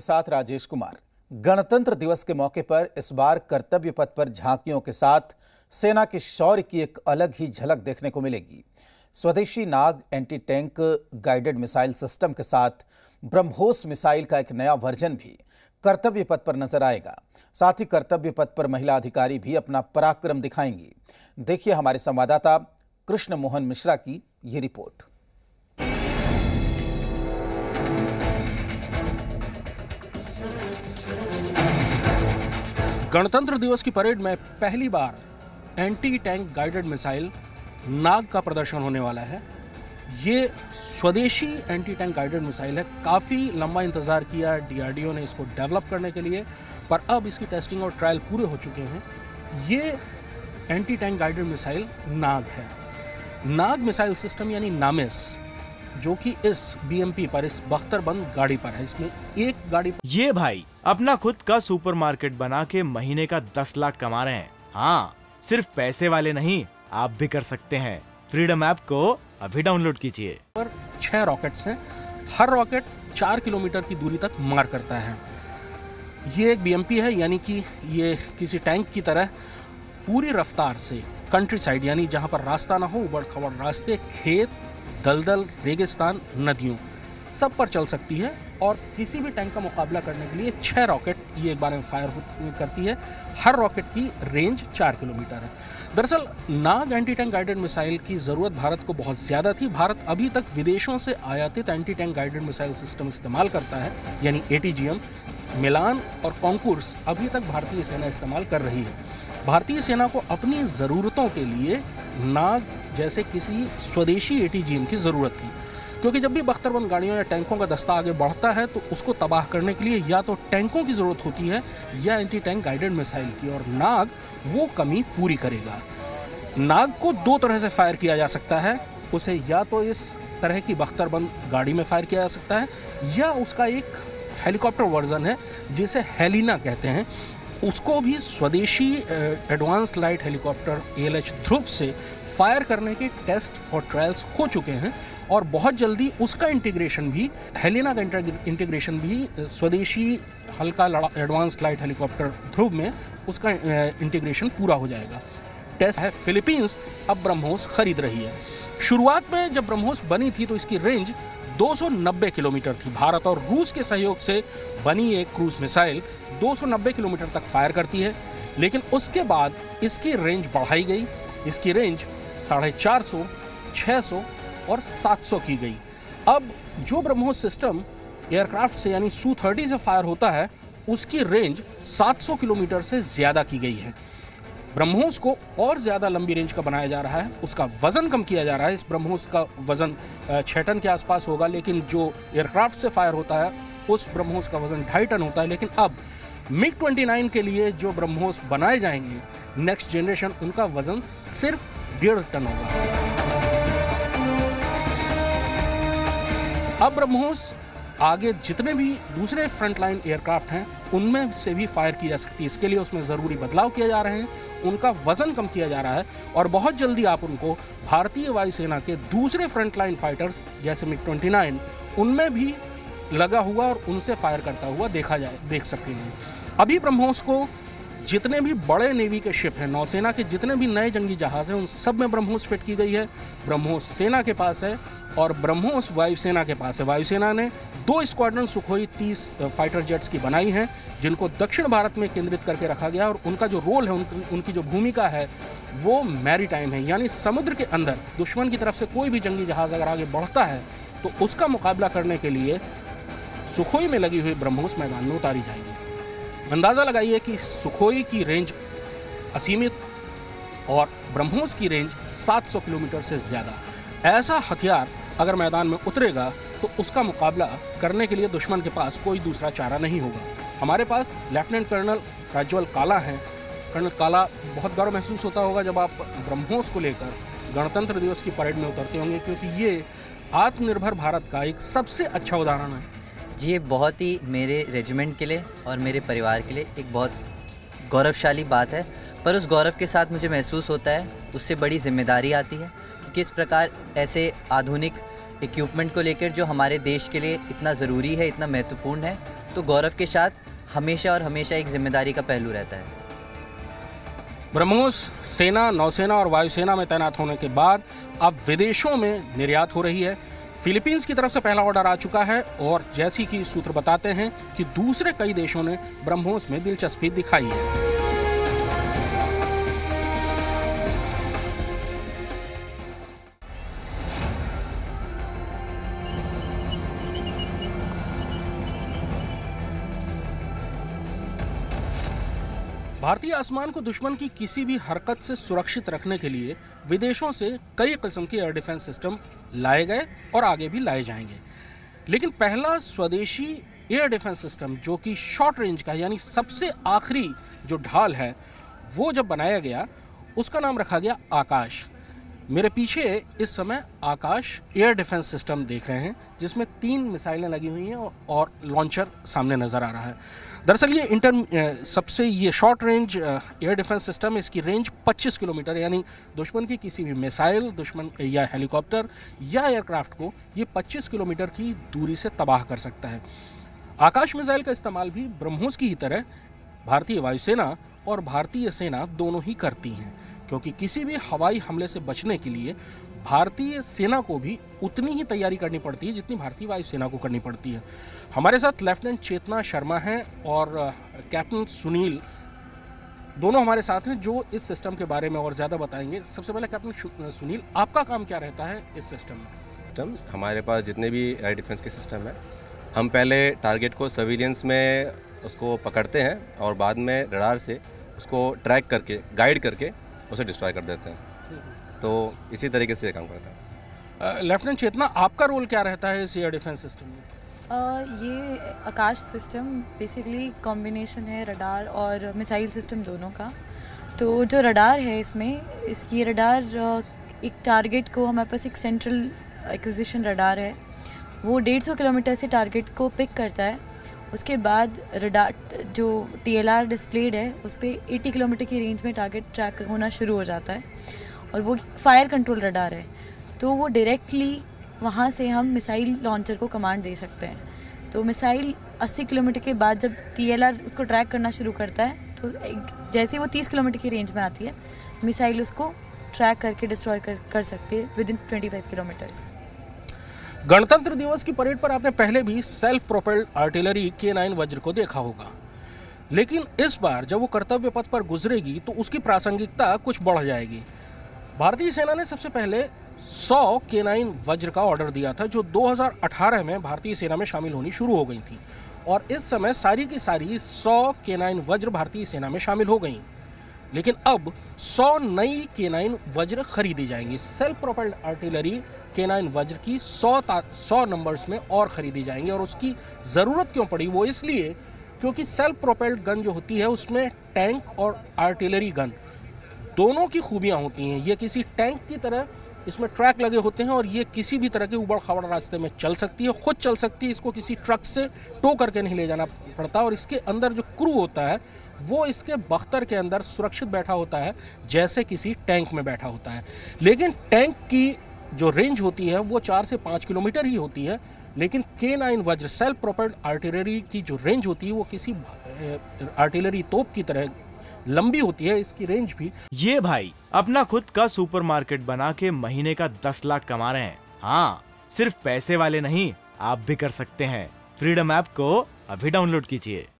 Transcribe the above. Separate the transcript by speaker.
Speaker 1: साथ राजेश कुमार। गणतंत्र दिवस के मौके पर इस बार कर्तव्य पथ पर झांकियों के साथ सेना के शौर्य की एक अलग ही झलक देखने को मिलेगी। स्वदेशी Nag anti tank guided missile system के साथ ब्रह्मोस मिसाइल का एक नया वर्जन भी कर्तव्य पथ पर नजर आएगा। साथ ही कर्तव्य पथ पर महिला अधिकारी भी अपना पराक्रम दिखाएंगी। देखिए हमारे संवाददाता कृष्ण मोहन मिश्रा की ये रिपोर्ट।
Speaker 2: गणतंत्र दिवस की परेड में पहली बार एंटी टैंक गाइडेड मिसाइल नाग का प्रदर्शन होने वाला है। ये स्वदेशी एंटी टैंक गाइडेड मिसाइल है। काफ़ी लंबा इंतज़ार किया डीआरडीओ ने इसको डेवलप करने के लिए, पर अब इसकी टेस्टिंग और ट्रायल पूरे हो चुके हैं। ये एंटी टैंक गाइडेड मिसाइल नाग है। नाग मिसाइल सिस्टम यानी नामिस, जो कि इस बीएमपी पर, इस बख्तरबंद गाड़ी पर है। इसमें एक गाड़ी
Speaker 3: ये भाई अपना खुद का सुपरमार्केट बना के महीने का 10 लाख कमा रहे हैं। हाँ, सिर्फ पैसे वाले नहीं, आप भी कर सकते हैं। फ्रीडम ऐप को अभी डाउनलोड कीजिए।
Speaker 2: पर 6 रॉकेट्स हैं। हर रॉकेट 4 किलोमीटर की दूरी तक मार करता है। ये एक बीएमपी है, यानी कि ये किसी टैंक की तरह पूरी रफ्तार से कंट्री साइड, यानी जहाँ पर रास्ता ना हो, उबड़ खबड़ रास्ते, खेत, दलदल, रेगिस्तान, नदियों, सब पर चल सकती है। और किसी भी टैंक का मुकाबला करने के लिए 6 रॉकेट ये एक बार में फायर करती है। हर रॉकेट की रेंज 4 किलोमीटर है। दरअसल नाग एंटी टैंक गाइडेड मिसाइल की ज़रूरत भारत को बहुत ज़्यादा थी। भारत अभी तक विदेशों से आयातित anti tank guided missile system इस्तेमाल करता है, यानी ATGM। मिलान और कॉन्कूर्स अभी तक भारतीय सेना इस्तेमाल कर रही है। भारतीय सेना को अपनी ज़रूरतों के लिए नाग जैसे किसी स्वदेशी ATGM की ज़रूरत थी, क्योंकि जब भी बख्तरबंद गाड़ियों या टैंकों का दस्ता आगे बढ़ता है तो उसको तबाह करने के लिए या तो टैंकों की ज़रूरत होती है या एंटी टैंक गाइडेड मिसाइल की, और नाग वो कमी पूरी करेगा। नाग को 2 तरह से फायर किया जा सकता है। उसे या तो इस तरह की बख्तरबंद गाड़ी में फायर किया जा सकता है, या उसका एक हेलीकॉप्टर वर्जन है जिसे हेलिना कहते हैं। उसको भी स्वदेशी एडवांस लाइट हेलीकॉप्टर ALH ध्रुव से फायर करने के टेस्ट और ट्रायल्स हो चुके हैं, और बहुत जल्दी उसका इंटीग्रेशन भी, हेलिना का इंटीग्रेशन भी स्वदेशी हल्का एडवांस लाइट हेलीकॉप्टर ध्रुव में उसका इंटीग्रेशन पूरा हो जाएगा। टेस्ट है फिलीपींस अब ब्रह्मोस खरीद रही है। शुरुआत में जब ब्रह्मोस बनी थी तो इसकी रेंज 290 किलोमीटर थी। भारत और रूस के सहयोग से बनी एक क्रूज मिसाइल 290 किलोमीटर तक फायर करती है, लेकिन उसके बाद इसकी रेंज बढ़ाई गई। इसकी रेंज 450, 600 और 700 की गई। अब जो ब्रह्मोस सिस्टम एयरक्राफ्ट से यानी Su-30 से फायर होता है, उसकी रेंज 700 किलोमीटर से ज़्यादा की गई है। ब्रह्मोस को और ज़्यादा लंबी रेंज का बनाया जा रहा है। उसका वज़न कम किया जा रहा है। इस ब्रह्मोस का वज़न 6 टन के आसपास होगा, लेकिन जो एयरक्राफ्ट से फायर होता है उस ब्रह्मोस का वज़न 2.5 टन होता है। लेकिन अब MiG-29 के लिए जो ब्रह्मोस बनाए जाएंगे नेक्स्ट जनरेशन, उनका वज़न सिर्फ 1.5 टन होगा। अब ब्रह्मोस आगे जितने भी दूसरे फ्रंटलाइन एयरक्राफ्ट हैं उनमें से भी फायर की जा सकती है। इसके लिए उसमें ज़रूरी बदलाव किए जा रहे हैं, उनका वज़न कम किया जा रहा है, और बहुत जल्दी आप उनको भारतीय वायुसेना के दूसरे फ्रंटलाइन फाइटर्स जैसे MiG-29 उनमें भी लगा हुआ और उनसे फायर करता हुआ देख सकते हैं। अभी ब्रह्मोस को जितने भी बड़े नेवी के शिप हैं, नौसेना के जितने भी नए जंगी जहाज़ हैं, उन सब में ब्रह्मोस फिट की गई है। ब्रह्मोस सेना के पास है और ब्रह्मोस वायुसेना के पास है। वायुसेना ने 2 स्क्वाड्रन सुखोई 30 फाइटर जेट्स की बनाई हैं, जिनको दक्षिण भारत में केंद्रित करके रखा गया, और उनका जो रोल है, उनकी जो भूमिका है, वो मैरीटाइम है, यानी समुद्र के अंदर दुश्मन की तरफ से कोई भी जंगी जहाज़ अगर आगे बढ़ता है तो उसका मुकाबला करने के लिए सुखोई में लगी हुई ब्रह्मोस मैदान में उतारी जाएगी। अंदाज़ा लगाइए कि सुखोई की रेंज असीमित और ब्रह्मोस की रेंज 700 किलोमीटर से ज़्यादा। ऐसा हथियार अगर मैदान में उतरेगा तो उसका मुकाबला करने के लिए दुश्मन के पास कोई दूसरा चारा नहीं होगा। हमारे पास लेफ्टिनेंट कर्नल प्रज्वल काला हैं। कर्नल काला, बहुत गर्व महसूस होता होगा जब आप ब्रह्मोस को लेकर गणतंत्र दिवस की परेड में उतरते होंगे, क्योंकि ये आत्मनिर्भर भारत का एक सबसे अच्छा उदाहरण है।
Speaker 4: जी, ये बहुत ही मेरे रेजिमेंट के लिए और मेरे परिवार के लिए एक बहुत गौरवशाली बात है, पर उस गौरव के साथ मुझे महसूस होता है उससे बड़ी जिम्मेदारी आती है, क्योंकि इस प्रकार ऐसे आधुनिक इक्विपमेंट को लेकर जो हमारे देश के लिए इतना ज़रूरी है, इतना महत्वपूर्ण है, तो गौरव के साथ हमेशा और हमेशा एक जिम्मेदारी का पहलू रहता है।
Speaker 2: ब्रह्मोस सेना, नौसेना और वायुसेना में तैनात होने के बाद अब विदेशों में निर्यात हो रही है। फिलीपींस की तरफ से पहला ऑर्डर आ चुका है और जैसी कि सूत्र बताते हैं कि दूसरे कई देशों ने ब्रह्मोस में दिलचस्पी दिखाई है। भारतीय आसमान को दुश्मन की किसी भी हरकत से सुरक्षित रखने के लिए विदेशों से कई किस्म के एयर डिफेंस सिस्टम लाए गए और आगे भी लाए जाएंगे। लेकिन पहला स्वदेशी एयर डिफेंस सिस्टम जो कि शॉर्ट रेंज का यानी सबसे आखिरी जो ढाल है वो जब बनाया गया उसका नाम रखा गया आकाश। मेरे पीछे इस समय आकाश एयर डिफेंस सिस्टम देख रहे हैं जिसमें 3 मिसाइलें लगी हुई हैं और लॉन्चर सामने नज़र आ रहा है। दरअसल ये सबसे ये short range air defence system, इसकी रेंज 25 किलोमीटर, यानी दुश्मन की किसी भी मिसाइल, दुश्मन या हेलीकॉप्टर या एयरक्राफ्ट को ये 25 किलोमीटर की दूरी से तबाह कर सकता है। आकाश मिसाइल का इस्तेमाल भी ब्रह्मोस की ही तरह भारतीय वायुसेना और भारतीय सेना दोनों ही करती हैं, क्योंकि किसी भी हवाई हमले से बचने के लिए भारतीय सेना को भी उतनी ही तैयारी करनी पड़ती है जितनी भारतीय वायुसेना को करनी पड़ती है। हमारे साथ लेफ्टिनेंट चेतना शर्मा हैं और कैप्टन सुनील, दोनों हमारे साथ हैं जो इस सिस्टम के बारे में और ज़्यादा बताएंगे। सबसे पहले कैप्टन सुनील, आपका काम क्या रहता है इस सिस्टम में?
Speaker 5: हमारे पास जितने भी एयर डिफेंस के सिस्टम है, हम पहले टारगेट को सर्विलेंस में उसको पकड़ते हैं और बाद में रडार से उसको ट्रैक करके, गाइड करके उसे डिस्ट्रॉय कर देते हैं। तो इसी तरीके से काम करता है।
Speaker 2: लेफ्टिनेंट चेतना, आपका रोल क्या रहता है इस एयर डिफेंस सिस्टम में?
Speaker 6: ये आकाश सिस्टम बेसिकली कॉम्बिनेशन है रडार और मिसाइल सिस्टम दोनों का। तो जो रडार है ये रडार एक टारगेट को, हमारे पास एक सेंट्रल एक्विजिशन रडार है, वो 150 किलोमीटर से टारगेट को पिक करता है। उसके बाद रडार जो TLR डिस्प्लेड है उस पर 80 किलोमीटर की रेंज में टारगेट ट्रैक होना शुरू हो जाता है और वो फायर कंट्रोल रडार है। तो वो डायरेक्टली वहाँ से हम मिसाइल लॉन्चर को कमांड दे सकते हैं। तो मिसाइल 80 किलोमीटर के बाद जब TLR उसको ट्रैक करना शुरू करता है तो जैसे वो 30 किलोमीटर की रेंज में आती है, मिसाइल उसको ट्रैक करके डिस्ट्रॉय कर सकती है विद इन 25 किलोमीटर्स।
Speaker 2: गणतंत्र दिवस की परेड पर आपने पहले भी सेल्फ प्रोपेल्ड आर्टिलरी K9 वज्र को देखा होगा, लेकिन इस बार जब वो कर्तव्य पथ पर गुजरेगी तो उसकी प्रासंगिकता कुछ बढ़ जाएगी। भारतीय सेना ने सबसे पहले 100 K9 वज्र का ऑर्डर दिया था जो 2018 में भारतीय सेना में शामिल होनी शुरू हो गई थी और इस समय सारी की सारी 100 K9 वज्र भारतीय सेना में शामिल हो गई। लेकिन अब 100 नई K9 वज्र खरीदी जाएंगी। सेल्फ प्रोपेल्ड आर्टिलरी K9 वज्र की 100 नंबर्स में और ख़रीदी जाएंगी। और उसकी ज़रूरत क्यों पड़ी? वो इसलिए क्योंकि सेल्फ प्रोपेल्ड गन जो होती है उसमें टैंक और आर्टिलरी गन दोनों की खूबियाँ होती हैं। ये किसी टैंक की तरह इसमें ट्रैक लगे होते हैं और ये किसी भी तरह के उबड़ खाबड़ रास्ते में चल सकती है, खुद चल सकती है, इसको किसी ट्रक से टो करके नहीं ले जाना पड़ता। और इसके अंदर जो क्रू होता है वो इसके बख्तर के अंदर सुरक्षित बैठा होता है जैसे किसी टैंक में बैठा होता है। लेकिन टैंक की जो रेंज होती है वो 4 से 5 किलोमीटर ही होती है, लेकिन K9 वज्र सेल्फ प्रोपेल्ड आर्टिलरी की जो रेंज होती है वो किसी आर्टिलरी तोप की तरह लंबी होती है। इसकी रेंज भी।
Speaker 3: ये भाई अपना खुद का सुपरमार्केट बना के महीने का 10 लाख कमा रहे हैं। हाँ, सिर्फ पैसे वाले नहीं, आप भी कर सकते हैं। फ्रीडम ऐप को अभी डाउनलोड कीजिए।